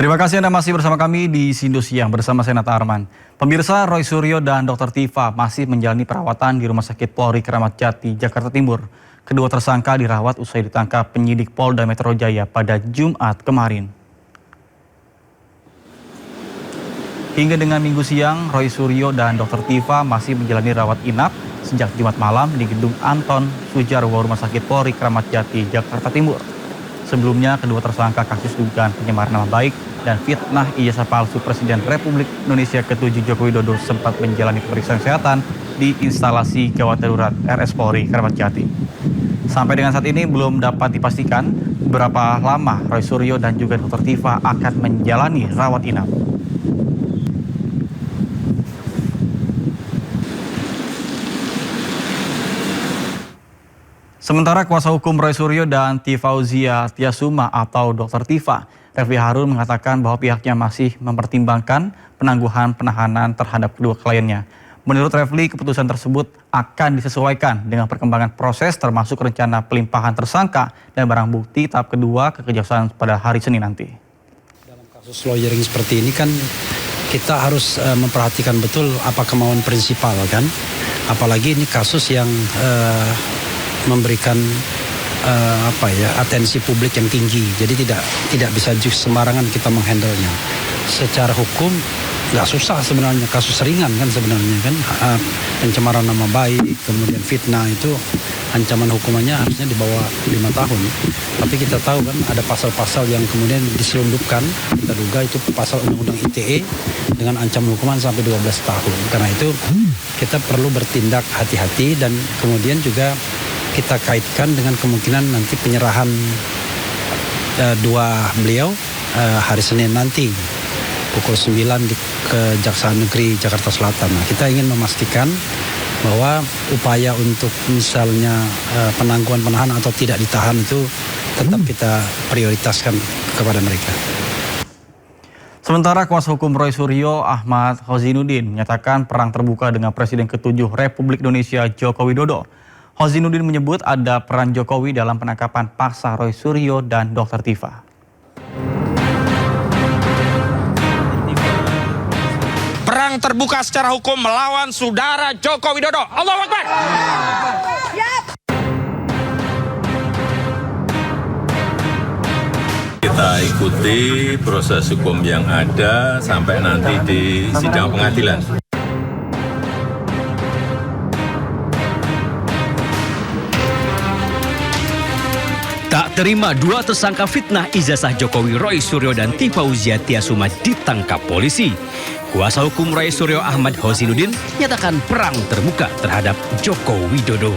Terima kasih Anda masih bersama kami di Sindo Siang bersama saya Nata Arman. Pemirsa, Roy Suryo dan Dr. Tifa masih menjalani perawatan di Rumah Sakit Polri Kramat Jati, Jakarta Timur. Kedua tersangka dirawat usai ditangkap penyidik Polda Metro Jaya pada Jumat kemarin. Hingga dengan Minggu siang, Roy Suryo dan Dr. Tifa masih menjalani rawat inap sejak Jumat malam di Gedung Anton Sujarwo Rumah Sakit Polri Kramat Jati, Jakarta Timur. Sebelumnya, kedua tersangka kasus dugaan pencemaran nama baik dan fitnah ijazah palsu Presiden Republik Indonesia ke-7 Joko Widodo sempat menjalani pemeriksaan kesehatan di instalasi gawat darurat RS Polri Kramat Jati. Sampai dengan saat ini belum dapat dipastikan berapa lama Roy Suryo dan juga Dr. Tifa akan menjalani rawat inap. Sementara kuasa hukum Roy Suryo dan Tifauzia Tiasuma atau Dr. Tifa, Refli Harun mengatakan bahwa pihaknya masih mempertimbangkan penangguhan penahanan terhadap kedua kliennya. Menurut Refli, keputusan tersebut akan disesuaikan dengan perkembangan proses termasuk rencana pelimpahan tersangka dan barang bukti tahap kedua ke Kejaksaan pada hari Senin nanti. Dalam kasus lawyering seperti ini kan kita harus memperhatikan betul apa kemauan prinsipal kan. Apalagi ini kasus yang memberikan atensi publik yang tinggi, jadi tidak bisa sembarangan kita menghandlenya. Secara hukum nggak susah sebenarnya, kasus ringan kan sebenarnya kan, pencemaran nama baik kemudian fitnah itu ancaman hukumannya harusnya di bawah 5 tahun. Tapi kita tahu kan ada pasal-pasal yang kemudian diselundupkan, kita duga itu pasal Undang-Undang ITE dengan ancaman hukuman sampai 12 tahun. Karena itu kita perlu bertindak hati-hati dan kemudian juga kita kaitkan dengan kemungkinan nanti penyerahan dua beliau hari Senin nanti pukul 9 di Kejaksaan Negeri Jakarta Selatan. Nah, kita ingin memastikan bahwa upaya untuk misalnya penangguhan penahanan atau tidak ditahan itu tetap kita prioritaskan kepada mereka. Sementara kuasa hukum Roy Suryo Ahmad Hozinuddin menyatakan perang terbuka dengan Presiden ke-7 Republik Indonesia Joko Widodo. Hozinuddin menyebut ada peran Jokowi dalam penangkapan paksa Roy Suryo dan Dr. Tifa. Perang terbuka secara hukum melawan saudara Joko Widodo. Allahu Akbar. Kita ikuti proses hukum yang ada sampai nanti di sidang pengadilan. Tak terima dua tersangka fitnah ijazah Jokowi Roy Suryo dan Tifauzia Tiasuma ditangkap polisi. Kuasa hukum Roy Suryo Ahmad Hozinuddin nyatakan perang terbuka terhadap Joko Widodo.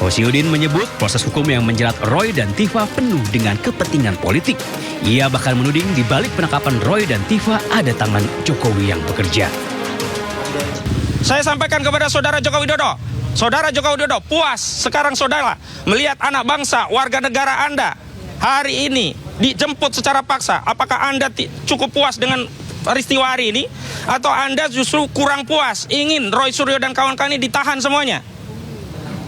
Hozinuddin menyebut proses hukum yang menjerat Roy dan Tifa penuh dengan kepentingan politik. Ia bahkan menuding di balik penangkapan Roy dan Tifa ada tangan Jokowi yang bekerja. Saya sampaikan kepada saudara Joko Widodo. Saudara Joko Widodo puas sekarang saudara melihat anak bangsa warga negara Anda hari ini dijemput secara paksa. Apakah Anda cukup puas dengan peristiwa hari ini? Atau Anda justru kurang puas ingin Roy Suryo dan kawan-kawan ini ditahan semuanya?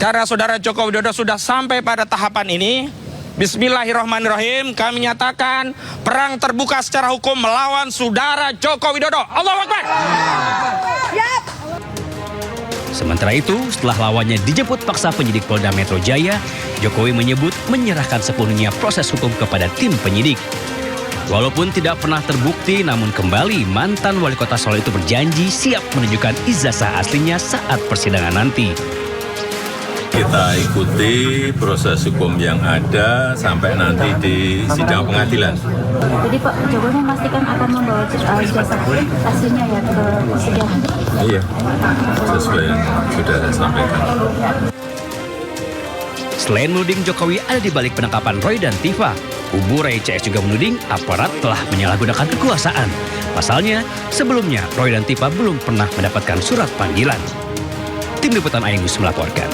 Karena saudara Joko Widodo sudah sampai pada tahapan ini, bismillahirrahmanirrahim, kami nyatakan perang terbuka secara hukum melawan saudara Joko Widodo. Allahu Akbar. Sementara itu, setelah lawannya dijemput paksa penyidik Polda Metro Jaya, Jokowi menyebut menyerahkan sepenuhnya proses hukum kepada tim penyidik. Walaupun tidak pernah terbukti, namun kembali mantan wali kota Solo itu berjanji siap menunjukkan ijazah aslinya saat persidangan nanti. Kita ikuti proses hukum yang ada sampai nanti di sidang pengadilan. Jadi Pak Jokowi memastikan akan membawa ijazah aslinya ya ke persidangan. Iya, sesuai yang sudah saya sampaikan. Selain menuding Jokowi ada di balik penangkapan Roy dan Tifa, kubu Ray CS juga menuding aparat telah menyalahgunakan kekuasaan. Pasalnya, sebelumnya Roy dan Tifa belum pernah mendapatkan surat panggilan. Tim Liputan iNews melaporkan.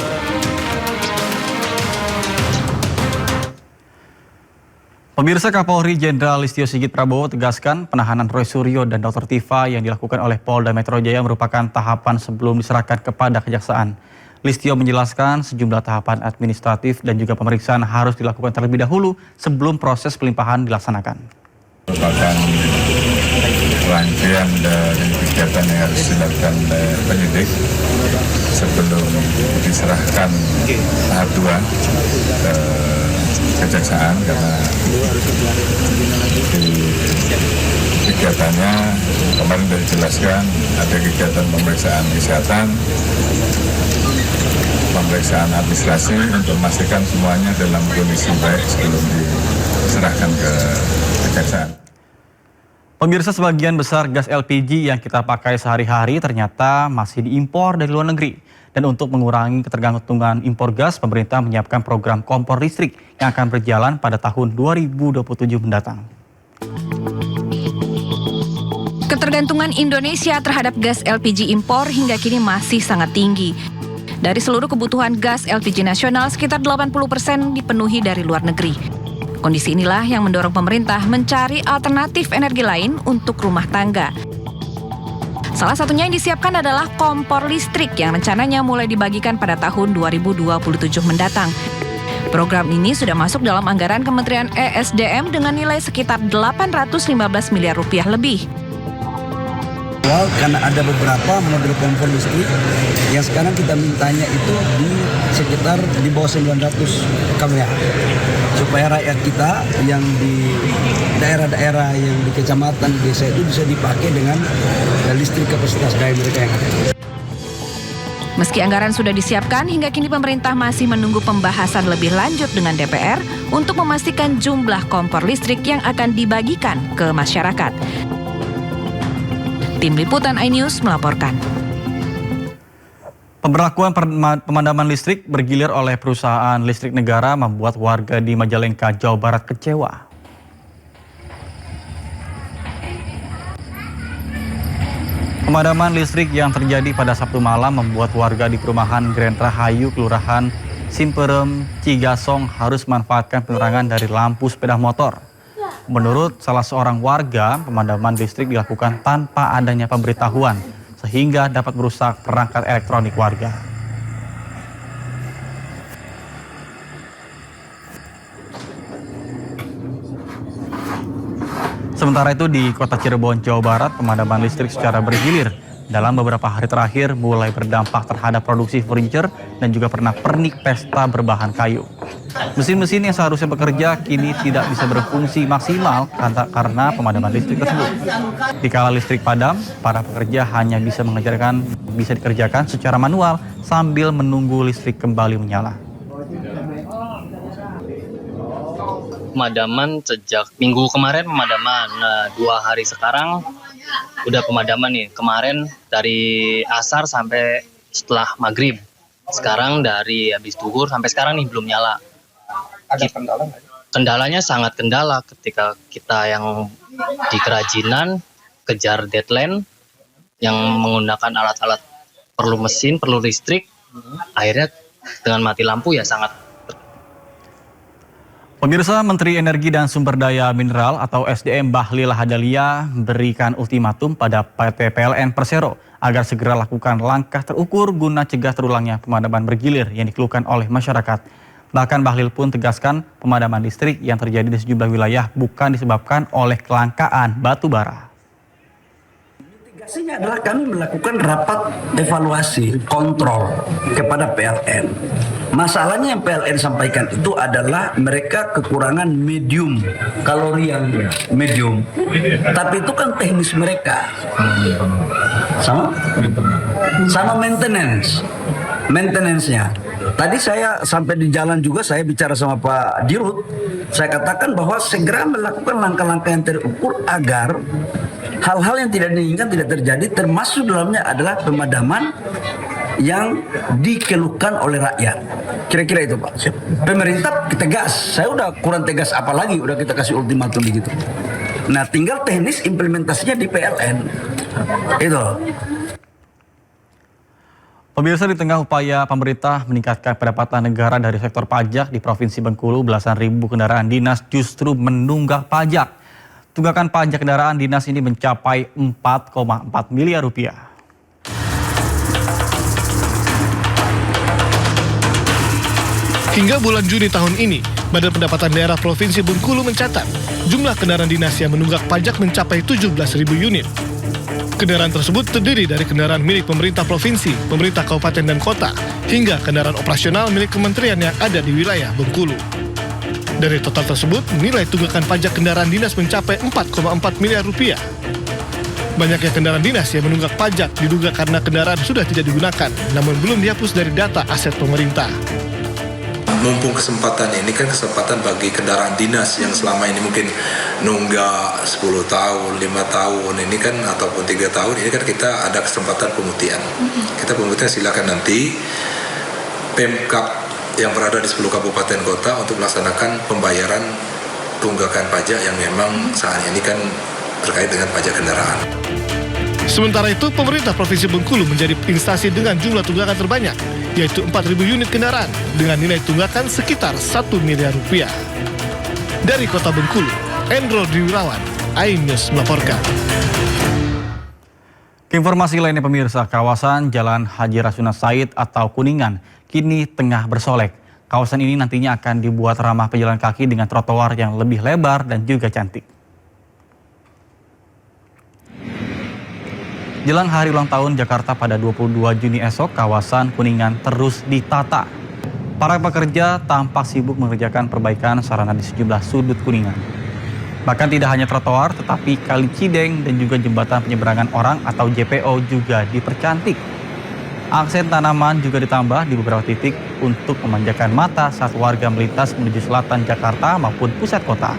Pemirsa, Kapolri Jenderal Listio Sigit Prabowo tegaskan penahanan Roy Suryo dan Dr. Tifa yang dilakukan oleh Polda Metro Jaya merupakan tahapan sebelum diserahkan kepada Kejaksaan. Listio menjelaskan sejumlah tahapan administratif dan juga pemeriksaan harus dilakukan terlebih dahulu sebelum proses pelimpahan dilaksanakan. Merupakan rangkaian dari kegiatan yang harus dilakukan penyidik sebelum diserahkan tahap 2 ke kejaksaan, karena di kegiatannya kemarin sudah dijelaskan ada kegiatan pemeriksaan kesehatan, pemeriksaan administrasi untuk memastikan semuanya dalam kondisi baik sebelum diserahkan ke kejaksaan. Pemirsa, sebagian besar gas LPG yang kita pakai sehari-hari ternyata masih diimpor dari luar negeri. Dan untuk mengurangi ketergantungan impor gas, pemerintah menyiapkan program kompor listrik yang akan berjalan pada tahun 2027 mendatang. Ketergantungan Indonesia terhadap gas LPG impor hingga kini masih sangat tinggi. Dari seluruh kebutuhan gas LPG nasional, sekitar 80% dipenuhi dari luar negeri. Kondisi inilah yang mendorong pemerintah mencari alternatif energi lain untuk rumah tangga. Salah satunya yang disiapkan adalah kompor listrik yang rencananya mulai dibagikan pada tahun 2027 mendatang. Program ini sudah masuk dalam anggaran Kementerian ESDM dengan nilai sekitar 815 miliar rupiah lebih. Karena ada beberapa model kompor listrik yang sekarang kita mintanya itu di sekitar di bawah 900 kWh, supaya rakyat kita yang di daerah-daerah yang di kecamatan desa itu bisa dipakai dengan listrik kapasitas daya mereka yang ada. Meski anggaran sudah disiapkan, hingga kini pemerintah masih menunggu pembahasan lebih lanjut dengan DPR untuk memastikan jumlah kompor listrik yang akan dibagikan ke masyarakat. Tim Liputan iNews melaporkan. Pemberlakuan pemadaman listrik bergilir oleh perusahaan listrik negara membuat warga di Majalengka, Jawa Barat kecewa. Pemadaman listrik yang terjadi pada Sabtu malam membuat warga di perumahan Grand Rahayu, Kelurahan Simperem, Cigasong harus memanfaatkan penerangan dari lampu sepeda motor. Menurut salah seorang warga, pemadaman listrik dilakukan tanpa adanya pemberitahuan, sehingga dapat merusak perangkat elektronik warga. Sementara itu di Kota Cirebon, Jawa Barat, pemadaman listrik secara bergilir dalam beberapa hari terakhir mulai berdampak terhadap produksi furniture dan juga pernak-pernik pesta berbahan kayu. Mesin-mesin yang seharusnya bekerja kini tidak bisa berfungsi maksimal karena pemadaman listrik tersebut. Dikala listrik padam, para pekerja hanya bisa dikerjakan secara manual sambil menunggu listrik kembali menyala. Pemadaman sejak minggu kemarin pemadaman. Nah, 2 hari sekarang udah pemadaman nih. Kemarin dari asar sampai setelah maghrib. Sekarang dari habis zuhur sampai sekarang nih belum nyala. Ada kendala nggak? Kendalanya sangat kendala ketika kita yang di kerajinan kejar deadline yang menggunakan alat-alat perlu mesin, perlu listrik. Akhirnya dengan mati lampu ya sangat. Pemirsa, Menteri Energi dan Sumber Daya Mineral atau SDM Bahlil Lahadalia berikan ultimatum pada PT PLN Persero agar segera lakukan langkah terukur guna cegah terulangnya pemadaman bergilir yang dikeluhkan oleh masyarakat. Bahkan Bahlil pun tegaskan pemadaman listrik yang terjadi di sejumlah wilayah bukan disebabkan oleh kelangkaan batu bara. Mitigasinya adalah kami melakukan rapat evaluasi kontrol kepada PLN. Masalahnya yang PLN sampaikan itu adalah mereka kekurangan medium, kalori yang medium. Tapi itu kan teknis mereka. Sama maintenance-nya. Tadi saya sampai di jalan juga saya bicara sama Pak Dirut. Saya katakan bahwa segera melakukan langkah-langkah yang terukur agar hal-hal yang tidak diinginkan tidak terjadi, termasuk dalamnya adalah pemadaman yang dikeluhkan oleh rakyat. Kira-kira itu Pak. Pemerintah tegas, saya udah kurang tegas apalagi, udah kita kasih ultimatum gitu. Nah tinggal teknis implementasinya di PLN. Itu. Pemirsa, di tengah upaya pemerintah meningkatkan pendapatan negara dari sektor pajak di Provinsi Bengkulu, belasan ribu kendaraan dinas justru menunggak pajak. Tunggakan pajak kendaraan dinas ini mencapai 4,4 miliar rupiah. Hingga bulan Juni tahun ini, Badan Pendapatan Daerah Provinsi Bengkulu mencatat jumlah kendaraan dinas yang menunggak pajak mencapai 17.000 unit. Kendaraan tersebut terdiri dari kendaraan milik pemerintah provinsi, pemerintah kabupaten dan kota, hingga kendaraan operasional milik kementerian yang ada di wilayah Bengkulu. Dari total tersebut, nilai tunggakan pajak kendaraan dinas mencapai 4,4 miliar rupiah. Banyaknya kendaraan dinas yang menunggak pajak diduga karena kendaraan sudah tidak digunakan, namun belum dihapus dari data aset pemerintah. Mumpung kesempatan ini kan kesempatan bagi kendaraan dinas yang selama ini mungkin nunggak 10 tahun, 5 tahun ini kan ataupun 3 tahun, ini kan kita ada kesempatan pemutihan. Kita pemutihan silakan nanti Pemkab yang berada di 10 kabupaten kota untuk melaksanakan pembayaran tunggakan pajak yang memang saat ini kan terkait dengan pajak kendaraan. Sementara itu, pemerintah Provinsi Bengkulu menjadi instansi dengan jumlah tunggakan terbanyak, yaitu 4.000 unit kendaraan dengan nilai tunggakan sekitar 1 miliar rupiah. Dari Kota Bengkulu, Endro Dwirawan, iNews melaporkan. Informasi lainnya pemirsa, kawasan Jalan Haji Rasuna Said atau Kuningan kini tengah bersolek. Kawasan ini nantinya akan dibuat ramah pejalan kaki dengan trotoar yang lebih lebar dan juga cantik. Jelang hari ulang tahun Jakarta pada 22 Juni esok, kawasan Kuningan terus ditata. Para pekerja tampak sibuk mengerjakan perbaikan sarana di sejumlah sudut Kuningan. Bahkan tidak hanya trotoar, tetapi Kali Cideng dan juga jembatan penyeberangan orang atau JPO juga dipercantik. Aksen tanaman juga ditambah di beberapa titik untuk memanjakan mata saat warga melintas menuju selatan Jakarta maupun pusat kota.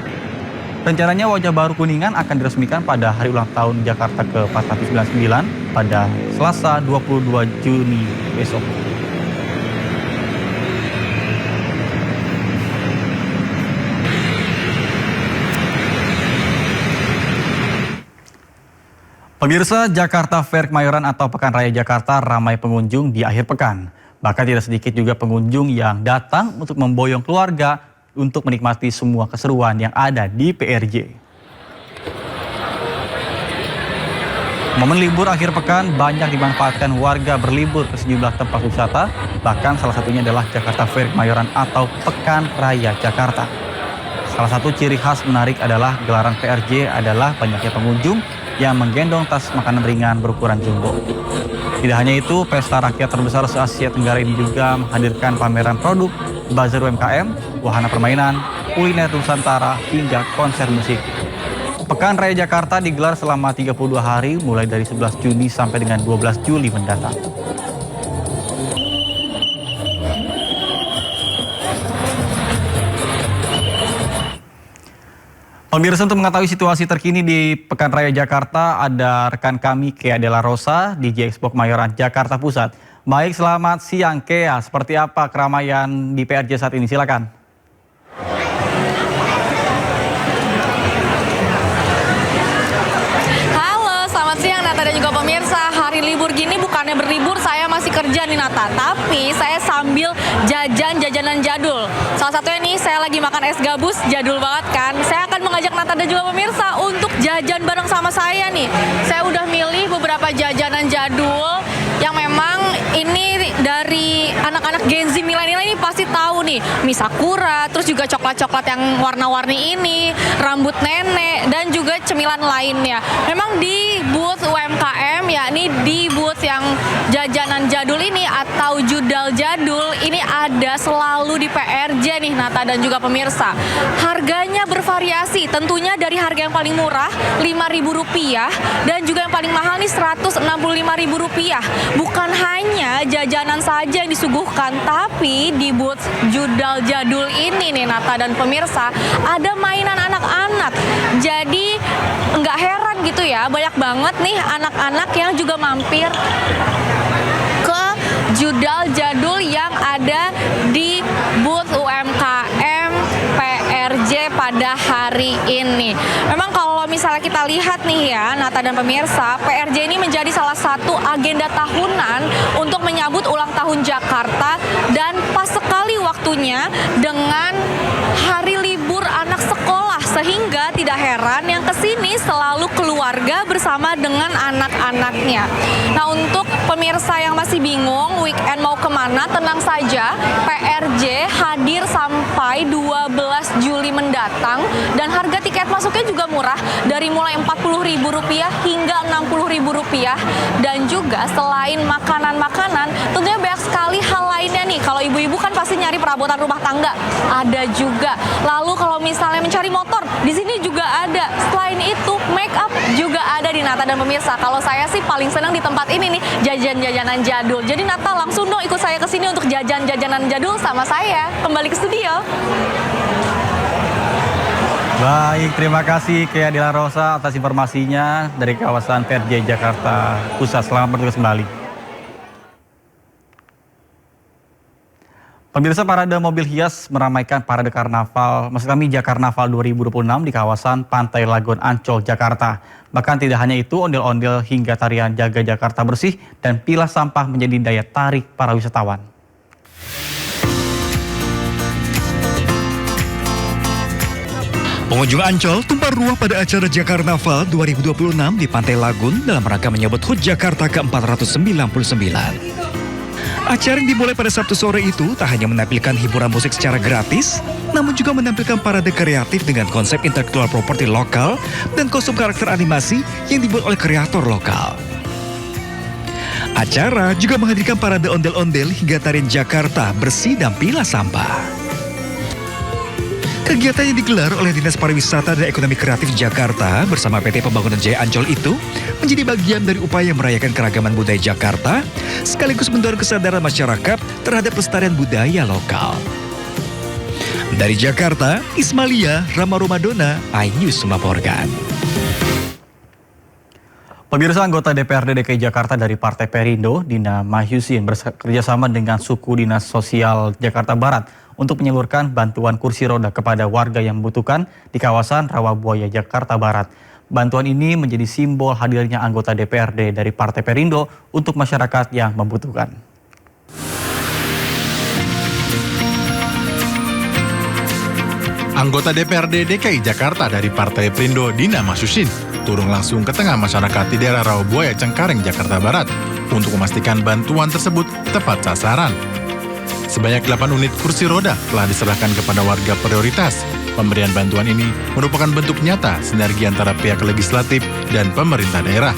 Rencananya wajah baru Kuningan akan diresmikan pada hari ulang tahun Jakarta ke-499 pada Selasa 22 Juni besok. Pemirsa, Jakarta Fair Kemayoran atau Pekan Raya Jakarta ramai pengunjung di akhir pekan. Bahkan tidak sedikit juga pengunjung yang datang untuk memboyong keluarga untuk menikmati semua keseruan yang ada di PRJ. Momen libur akhir pekan banyak dimanfaatkan warga berlibur ke sejumlah tempat wisata, bahkan salah satunya adalah Jakarta Fair Kemayoran atau Pekan Raya Jakarta. Salah satu ciri khas menarik adalah gelaran PRJ adalah banyaknya pengunjung yang menggendong tas makanan ringan berukuran jumbo. Tidak hanya itu, pesta rakyat terbesar se-Asia Tenggara ini juga menghadirkan pameran produk, bazar UMKM, wahana permainan, kuliner Nusantara, hingga konser musik. Pekan Raya Jakarta digelar selama 32 hari mulai dari 11 Juni sampai dengan 12 Juli mendatang. Pemirsa, untuk mengetahui situasi terkini di Pekan Raya Jakarta, ada rekan kami Kea Dela Rosa di J-Expo Kemayoran, Jakarta Pusat. Baik, selamat siang Kea. Seperti apa keramaian di PRJ saat ini? Silakan. Halo, selamat siang Nata dan juga pemirsa. Hari libur gini bukannya berlibur, saya masih kerja nih Nata. Tapi saya sambil jajanan jadul. Salah satunya nih, saya lagi makan es gabus, jadul banget kan. Saya akan mengajak Nata dan juga pemirsa untuk jajan bareng sama saya nih. Saya udah milih beberapa jajanan jadul yang memang ini dari anak-anak Gen Z milenial ini pasti tahu nih. Mie Sakura, terus juga coklat-coklat yang warna-warni ini, rambut nenek, dan juga cemilan lainnya. Memang di booth UMKM, yakni di booth yang jajanan jadul ini atau judal jadul ini ada selalu di PRJ nih Nata dan juga pemirsa. Harganya bervariasi, tentunya dari harga yang paling murah Rp5.000 dan juga yang paling mahal nih Rp165.000. Bukan hanya jajanan saja yang disuguhkan, tapi di booth judal jadul ini nih Nata dan pemirsa ada mainan anak-anak. Jadi nggak heran gitu ya, banyak banget nih anak-anak yang juga mampir ke judal jadul yang ada di booth UMKM PRJ pada hari ini. Memang kalau misalnya kita lihat nih ya Nata dan pemirsa, PRJ ini menjadi salah satu agenda tahunan untuk menyambut ulang tahun Jakarta dan pas sekali waktunya dengan hari libur anak sekolah Sehingga tidak heran yang kesini selalu keluarga bersama dengan anak-anaknya. Nah, untuk pemirsa yang masih bingung weekend mau kemana, tenang saja, PRJ hadir sampai 12 Juli mendatang dan harga tiket masuknya juga murah, dari mulai Rp40.000 hingga Rp60.000. Dan juga selain makanan-makanan, tentunya banyak sekali hal lainnya nih. Kalau ibu-ibu kan pasti nyari perabotan rumah tangga, ada juga. Lalu kalau misalnya mencari motor, di sini juga ada. Selain itu, make up juga ada di Nata. Dan pemirsa, kalau saya sih paling senang di tempat ini nih, jajan-jajanan jadul. Jadi Nata, langsung dong ikut saya ke sini untuk jajan-jajanan jadul sama saya. Kembali ke studio. Baik, terima kasih Kea Dela Rosa atas informasinya dari kawasan PRJ Jakarta Pusat. Selamat bertugas kembali. Pemirsa, parade mobil hias meramaikan parade karnaval, maksud kami Jakarnaval 2026 di kawasan Pantai Lagun Ancol, Jakarta. Bahkan tidak hanya itu, ondel-ondel hingga tarian Jaga Jakarta Bersih dan pilah sampah menjadi daya tarik para wisatawan. Pengunjung Ancol tumpah ruah pada acara Jakarnaval 2026 di Pantai Lagun dalam rangka menyambut HUT Jakarta ke-499. Acara yang dimulai pada Sabtu sore itu tak hanya menampilkan hiburan musik secara gratis, namun juga menampilkan parade kreatif dengan konsep intelektual properti lokal dan kostum karakter animasi yang dibuat oleh kreator lokal. Acara juga menghadirkan parade ondel-ondel hingga tarian Jakarta Bersih dan pilah sampah. Kegiatan yang digelar oleh Dinas Pariwisata dan Ekonomi Kreatif Jakarta bersama PT Pembangunan Jaya Ancol itu menjadi bagian dari upaya merayakan keragaman budaya Jakarta sekaligus mendorong kesadaran masyarakat terhadap pelestarian budaya lokal. Dari Jakarta, Ismalia Rama Romadona, iNews melaporkan. Pemirsa, anggota DPRD DKI Jakarta dari Partai Perindo, Dina Mahyusin, bekerjasama dengan suku Dinas Sosial Jakarta Barat untuk menyalurkan bantuan kursi roda kepada warga yang membutuhkan di kawasan Rawabuaya, Jakarta Barat. Bantuan ini menjadi simbol hadirnya anggota DPRD dari Partai Perindo untuk masyarakat yang membutuhkan. Anggota DPRD DKI Jakarta dari Partai Perindo, Dina Mahyusin, turun langsung ke tengah masyarakat di daerah Rawabuaya, Cengkareng, Jakarta Barat untuk memastikan bantuan tersebut tepat sasaran. Sebanyak 8 unit kursi roda telah diserahkan kepada warga prioritas. Pemberian bantuan ini merupakan bentuk nyata sinergi antara pihak legislatif dan pemerintah daerah.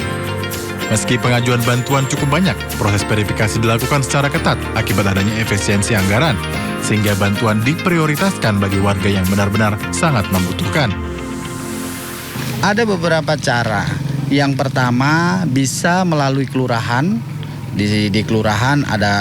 Meski pengajuan bantuan cukup banyak, proses verifikasi dilakukan secara ketat akibat adanya efisiensi anggaran, sehingga bantuan diprioritaskan bagi warga yang benar-benar sangat membutuhkan. Ada beberapa cara. Yang pertama bisa melalui kelurahan. Di kelurahan ada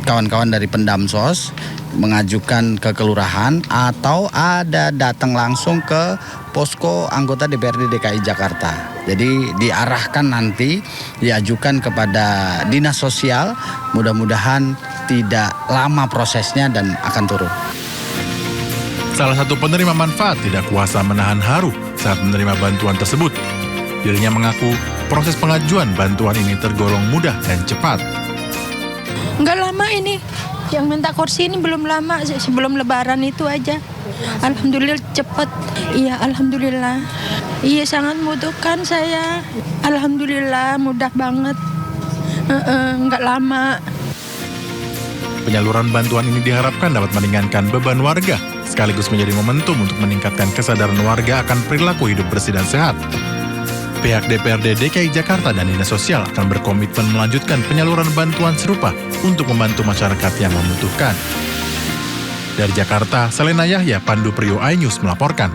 kawan-kawan dari Pendamsos mengajukan ke kelurahan atau ada datang langsung ke posko anggota DPRD DKI Jakarta. Jadi diarahkan nanti diajukan kepada Dinas Sosial, mudah-mudahan tidak lama prosesnya dan akan turun. Salah satu penerima manfaat tidak kuasa menahan haru saat menerima bantuan tersebut. Dirinya mengaku proses pengajuan bantuan ini tergolong mudah dan cepat. Enggak lama ini, yang minta kursi ini belum lama, sebelum lebaran itu aja. Alhamdulillah cepat, iya alhamdulillah. Iya sangat membutuhkan saya, alhamdulillah mudah banget, enggak lama. Penyaluran bantuan ini diharapkan dapat meringankan beban warga, sekaligus menjadi momentum untuk meningkatkan kesadaran warga akan perilaku hidup bersih dan sehat. Pihak DPRD DKI Jakarta dan Dinas Sosial akan berkomitmen melanjutkan penyaluran bantuan serupa untuk membantu masyarakat yang membutuhkan. Dari Jakarta, Selena Yahya, Pandu Priyo, iNews melaporkan.